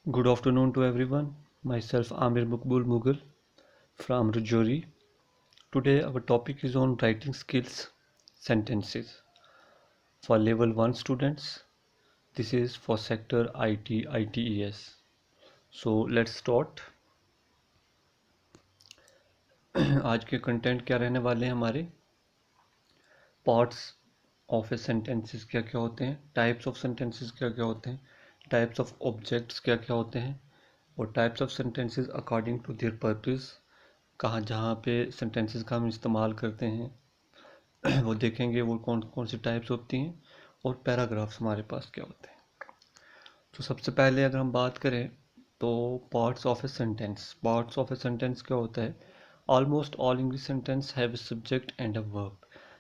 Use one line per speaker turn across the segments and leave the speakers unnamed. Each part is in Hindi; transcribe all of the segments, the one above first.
Good afternoon to everyone. Myself Amir Mukbul Mughal from Rajouri. Today our topic is on writing skills sentences for level 1 students. This is for sector IT ITES. So let's start. आज के कंटेंट क्या रहने वाले हैं हमारे पार्ट्स ऑफ ए सेंटेंसेस क्या क्या होते हैं, टाइप्स ऑफ सेंटेंसेस क्या क्या होते हैं, टाइप्स ऑफ ऑब्जेक्ट्स क्या क्या होते हैं और types of sentences according to their purpose कहाँ जहाँ पे सेंटेंसेस का हम इस्तेमाल करते हैं वो देखेंगे वो कौन कौन सी टाइप्स होती हैं और पैराग्राफ्स हमारे पास क्या होते हैं। तो सबसे पहले अगर हम बात करें तो पार्ट्स ऑफ ए सेंटेंस क्या होता है। Almost all English sentence have a subject and a verb.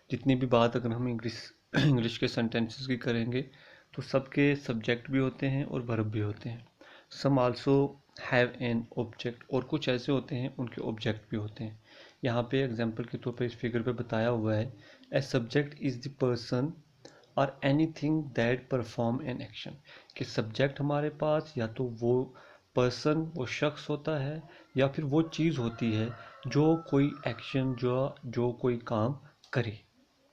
जितनी भी बात अगर हम इंग्लिश इंग्लिश के सेंटेंसेस की करेंगे तो सबके सब्जेक्ट भी होते हैं और वर्ब भी होते हैं। Some also have an object, और कुछ ऐसे होते हैं उनके ऑब्जेक्ट भी होते हैं। यहाँ पे एग्जांपल के तौर पे इस फिगर पे बताया हुआ है, a subject is the person और anything that perform an action. कि सब्जेक्ट हमारे पास या तो वो पर्सन वो शख्स होता है या फिर वो चीज़ होती है जो कोई एक्शन जो कोई काम करे।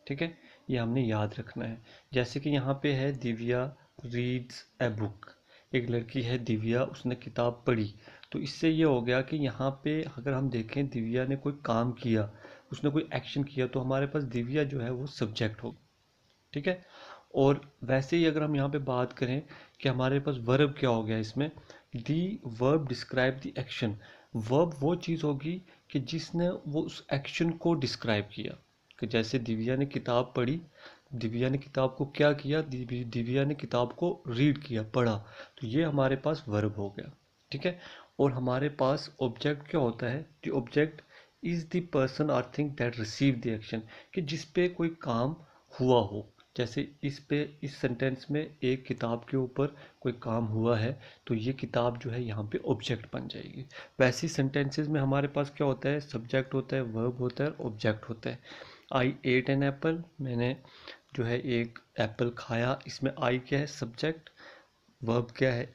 ठीक है, ये हमने याद रखना है। जैसे कि यहाँ पे है दिव्या रीड्स ए बुक। एक लड़की है दिव्या, उसने किताब पढ़ी। तो इससे ये हो गया कि यहाँ पे अगर हम देखें दिव्या ने कोई काम किया, उसने कोई एक्शन किया, तो हमारे पास दिव्या जो है वो सब्जेक्ट हो। ठीक है। और वैसे ही अगर हम यहाँ पे बात करें कि हमारे पास वर्ब क्या हो गया इसमें, दी verb describe the action. Verb वो चीज़ होगी कि जिसने वो उस एक्शन को डिस्क्राइब किया। कि जैसे दिव्या ने किताब पढ़ी, दिव्या ने किताब को क्या किया, दिव्या ने किताब को रीड किया, पढ़ा। तो ये हमारे पास वर्ब हो गया। ठीक है। और हमारे पास ऑब्जेक्ट क्या होता है, the object is the person और thing that receive the action. कि जिस पे कोई काम हुआ हो। जैसे इस सेंटेंस में एक किताब के ऊपर कोई काम हुआ है, तो ये किताब जो है यहाँ पे ऑब्जेक्ट बन जाएगी। वैसे सेंटेंसेस में हमारे पास क्या होता है, सब्जेक्ट होता है, वर्ब होता है, ऑब्जेक्ट होता है। आई एट एन एप्पल, मैंने जो है एक एप्पल खाया। इसमें आई क्या है, सब्जेक्ट। वर्ब क्या है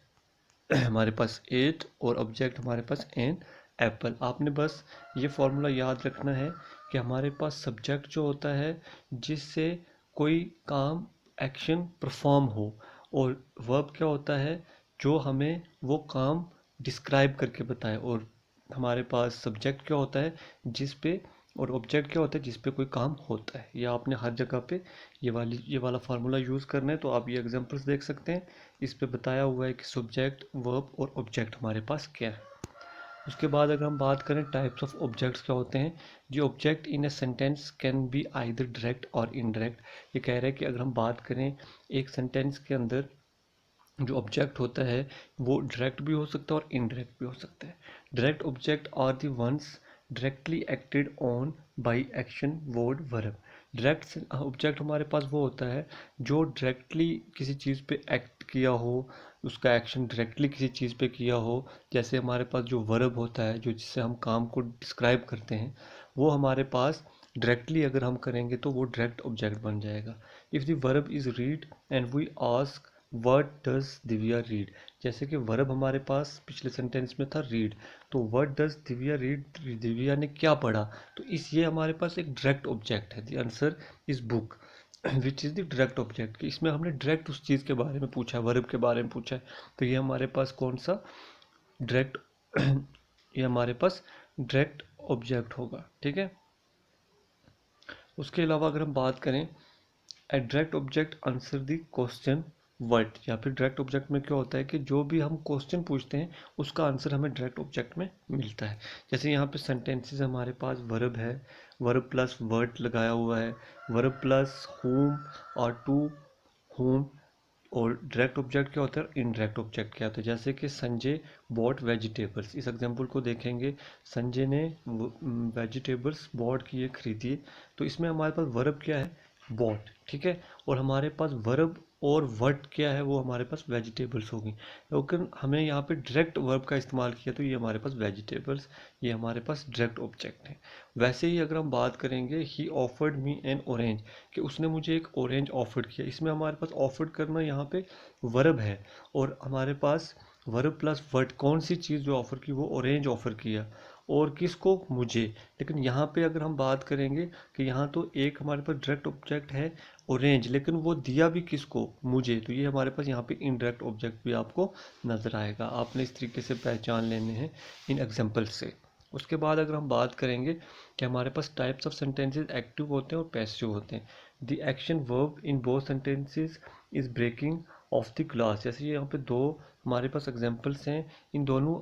हमारे पास एट, और ऑब्जेक्ट हमारे पास एन एप्पल। आपने बस ये फॉर्मूला याद रखना है कि हमारे पास सब्जेक्ट जो होता है जिससे कोई काम एक्शन परफॉर्म हो, और वर्ब क्या होता है जो हमें वो काम डिस्क्राइब करके बताए, और हमारे पास सब्जेक्ट क्या होता है जिस पे, और ऑब्जेक्ट क्या होता है जिस पे कोई काम होता है। ये आपने हर जगह पे ये वाला फार्मूला यूज़ करना है। तो आप ये एग्जांपल्स देख सकते हैं, इस पे बताया हुआ है कि सब्जेक्ट वर्ब और ऑब्जेक्ट हमारे पास क्या है। उसके बाद अगर हम बात करें टाइप्स ऑफ ऑब्जेक्ट्स क्या होते हैं, जो object in a sentence can be either direct और इनडायरेक्ट। ये कह रहे हैं कि अगर हम बात करें एक सेंटेंस के अंदर जो ऑब्जेक्ट होता है वो डायरेक्ट भी हो सकता है और इनडायरेक्ट भी हो सकता है। Direct object are the ones directly acted on by action word verb. Direct object हमारे पास वो होता है जो डायरेक्टली किसी चीज़ पे एक्ट किया हो, उसका एक्शन डायरेक्टली किसी चीज़ पे किया हो। जैसे हमारे पास जो वर्ब होता है जो जिससे हम काम को डिस्क्राइब करते हैं, वो हमारे पास डायरेक्टली अगर हम करेंगे तो वो डायरेक्ट ऑब्जेक्ट बन जाएगा। If the verb is read and we ask what does Divya read. जैसे कि वर्ब हमारे पास पिछले सेंटेंस में था रीड, तो what does Divya read, Divya ने क्या पढ़ा। तो इस ये हमारे पास एक डायरेक्ट ऑब्जेक्ट है। The answer is book which is the direct object. कि इसमें हमने डायरेक्ट उस चीज़ के बारे में पूछा है, वर्ब के बारे में पूछा है। तो ये हमारे पास कौन सा डायरेक्ट ये हमारे पास डायरेक्ट ऑब्जेक्ट होगा। ठीक है। उसके अलावा अगर हम बात करें, a direct object answer the question what. या फिर डायरेक्ट ऑब्जेक्ट में क्या होता है कि जो भी हम क्वेश्चन पूछते हैं उसका आंसर हमें डायरेक्ट ऑब्जेक्ट में मिलता है। जैसे यहाँ पे सेंटेंसेस हमारे पास वर्ब है, वर्ब प्लस वर्ड लगाया हुआ है, वर्ब प्लस हुम और टू हुम। और डायरेक्ट ऑब्जेक्ट क्या होता है, इनडायरेक्ट ऑब्जेक्ट क्या होता है। जैसे कि संजय बॉट वेजिटेबल्स, इस एग्जांपल को देखेंगे, संजय ने वेजिटेबल्स बॉट किए, खरीदिए। तो इसमें हमारे पास वर्ब क्या है, बॉट। ठीक है। और हमारे पास वर्ब और वर्ड क्या है, वो हमारे पास वेजिटेबल्स होगी। लेकिन हमें यहाँ पे डायरेक्ट वर्ब का इस्तेमाल किया तो ये हमारे पास वेजिटेबल्स, ये हमारे पास डायरेक्ट ऑब्जेक्ट है। वैसे ही अगर हम बात करेंगे, ही ऑफर्ड मी एन ऑरेंज, कि उसने मुझे एक ऑरेंज ऑफर्ड किया। इसमें हमारे पास ऑफर्ड करना यहाँ पे वर्ब है, और हमारे पास वर्ब प्लस वर्ड, कौन सी चीज़ जो ऑफर की, वो ऑरेंज ऑफर किया, और किसको, मुझे। लेकिन यहाँ पे अगर हम बात करेंगे कि यहाँ तो एक हमारे पास डायरेक्ट ऑब्जेक्ट है ऑरेंज, लेकिन वो दिया भी किसको, मुझे, तो ये हमारे पास यहाँ पे इनडायरेक्ट ऑब्जेक्ट भी आपको नजर आएगा। आपने इस तरीके से पहचान लेने हैं इन एग्जाम्पल से। उसके बाद अगर हम बात करेंगे कि हमारे पास टाइप्स ऑफ सेंटेंसेस एक्टिव होते हैं और पैसिव होते हैं। The action verb in both sentences is breaking of the glass. जैसे यहाँ पे दो हमारे पास एग्जांपल्स हैं, इन दोनों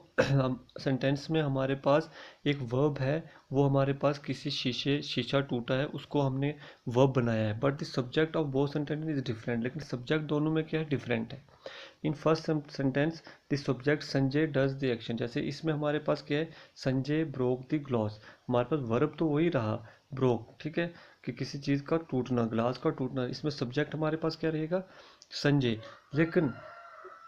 सेंटेंस में हमारे पास एक वर्ब है, वो हमारे पास किसी शीशा टूटा है उसको हमने वर्ब बनाया है, but the subject of both sentence is different. लेकिन सब्जेक्ट दोनों में क्या है, डिफरेंट है। In first sentence the subject Sanjay does the action. जैसे इसमें हमारे पास क्या है, संजय ब्रोक द ग्लास, हमारे पास वर्ब तो वही रहा ब्रोक, ठीक है, कि किसी चीज़ का टूटना, ग्लास का टूटना। इसमें सब्जेक्ट हमारे पास क्या रहेगा, संजय। लेकिन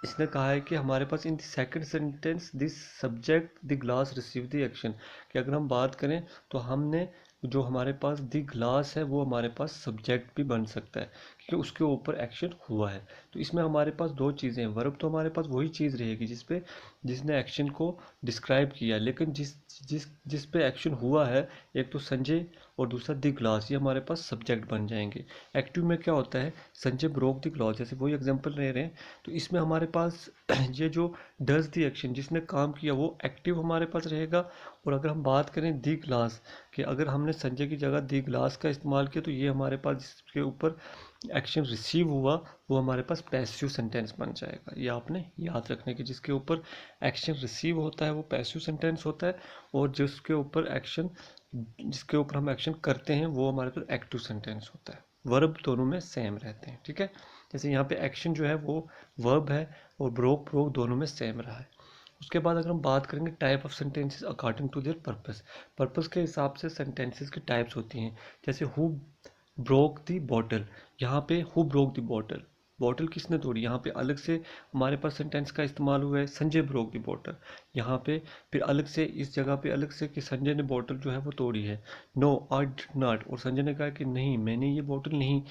इसने कहा है कि हमारे पास in the second sentence this subject the glass receive the action, कि अगर हम बात करें तो हमने जो हमारे पास द ग्लास है वो हमारे पास सब्जेक्ट भी बन सकता है, क्योंकि उसके ऊपर एक्शन हुआ है। तो इसमें हमारे पास दो चीज़ें हैं, वर्ब तो हमारे पास वही चीज़ रहेगी जिसने एक्शन को डिस्क्राइब किया, लेकिन जिस जिस जिस पे एक्शन हुआ है, एक तो संजय और दूसरा द ग्लास, ये हमारे पास सब्जेक्ट बन जाएंगे। एक्टिव में क्या होता है, संजय ब्रोक द ग्लास, जैसे वही एग्जांपल ले रहे हैं, तो इसमें हमारे पास ये जो डज द एक्शन, जिसने काम किया, वो एक्टिव हमारे पास रहेगा। और अगर हम बात करें दी ग्लास, कि अगर हमने संजय की जगह दी ग्लास का इस्तेमाल किया, तो ये हमारे पास जिसके ऊपर एक्शन रिसीव हुआ वो हमारे पास पैसिव सेंटेंस बन जाएगा। ये आपने याद रखने की, जिसके ऊपर एक्शन रिसीव होता है वो पैसिव सेंटेंस होता है, और जिसके ऊपर हम एक्शन करते हैं वो हमारे पास एक्टिव सेंटेंस होता है। वर्ब दोनों में सेम रहते हैं, ठीक है। जैसे यहाँ पे एक्शन जो है वो वर्ब है, और ब्रोक ब्रोक दोनों में सेम रहा है। उसके बाद अगर हम बात करेंगे type of sentences according to their purpose, purpose के हिसाब से सेंटेंसेस की टाइप्स होती हैं। जैसे हु ब्रोक दी बॉटल, यहाँ पे who broke the bottle, bottle किसने तोड़ी, यहाँ पे अलग से हमारे पास सेंटेंस का इस्तेमाल हुआ है संजय ब्रोक दी बॉटल। यहाँ पे फिर अलग से इस जगह पे अलग से कि संजय ने बॉटल जो है वो तोड़ी है, नो आई डिड नॉट, और संजय ने कहा कि नहीं मैंने ये बॉटल नहीं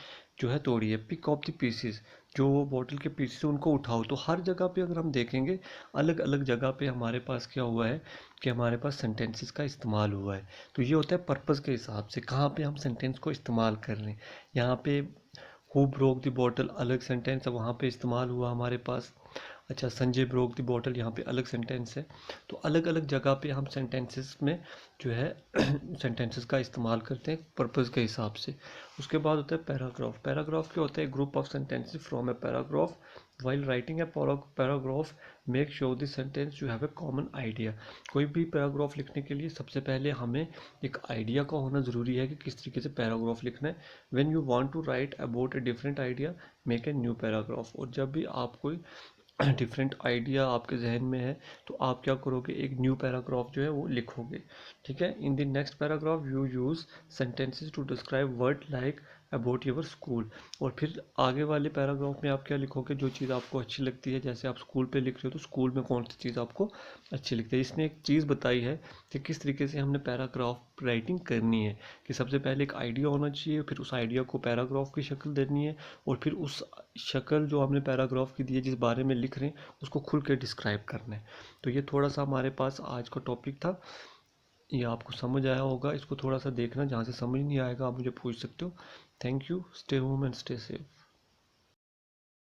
जो है तोड़ी है। पिक ऑफ द पीसीज, जो वो बॉटल के पीसेस उनको उठाओ। तो हर जगह पे अगर हम देखेंगे, अलग अलग जगह पे हमारे पास क्या हुआ है कि हमारे पास सेंटेंसेस का इस्तेमाल हुआ है। तो ये होता है पर्पस के हिसाब से कहाँ पे हम सेंटेंस को इस्तेमाल कर रहे हैं। यहाँ पे हु ब्रोक द बॉटल अलग सेंटेंस है, वहाँ पे इस्तेमाल हुआ हमारे पास। अच्छा, संजय ब्रोक द बॉटल यहाँ पे अलग सेंटेंस है। तो अलग अलग जगह पे हम सेंटेंसेस में जो है सेंटेंसेस का इस्तेमाल करते हैं पर्पस के हिसाब से। उसके बाद होता है पैराग्राफ। पैराग्राफ क्या होता है, group of sentences from a paragraph. While writing a paragraph make sure the sentence you have a common idea. कोई भी पैराग्राफ लिखने के लिए सबसे पहले हमें एक आइडिया का होना ज़रूरी है कि किस तरीके से पैराग्राफ लिखना है। When you want to write about a different idea make a new paragraph. और जब भी आप कोई डिफरेंट आइडिया आपके जहन में है तो आप क्या करोगे, एक न्यू पैराग्राफ जो है वो लिखोगे, ठीक है। In the next paragraph you use sentences to describe word like about your school. और फिर आगे वाले पैराग्राफ में आप क्या लिखोगे, जो चीज़ आपको अच्छी लगती है। जैसे आप स्कूल पे लिख रहे हो तो स्कूल में कौन सी चीज़ आपको अच्छी लगती है। इसने एक चीज़ बताई है कि किस तरीके से हमने पैराग्राफ राइटिंग करनी है, कि सबसे पहले एक आइडिया होना चाहिए, फिर उस आइडिया को पैराग्राफ की शक्ल देनी है, और फिर उस शक्ल जो हमने पैराग्राफ की दी है, जिस बारे में लिख रहे हैं, उसको खुल के डिस्क्राइब करना है। तो ये थोड़ा सा हमारे पास आज का टॉपिक था, ये आपको समझ आया होगा। इसको थोड़ा सा देखना, जहाँ से समझ नहीं आएगा आप मुझे पूछ सकते हो। Thank you, stay home and stay safe.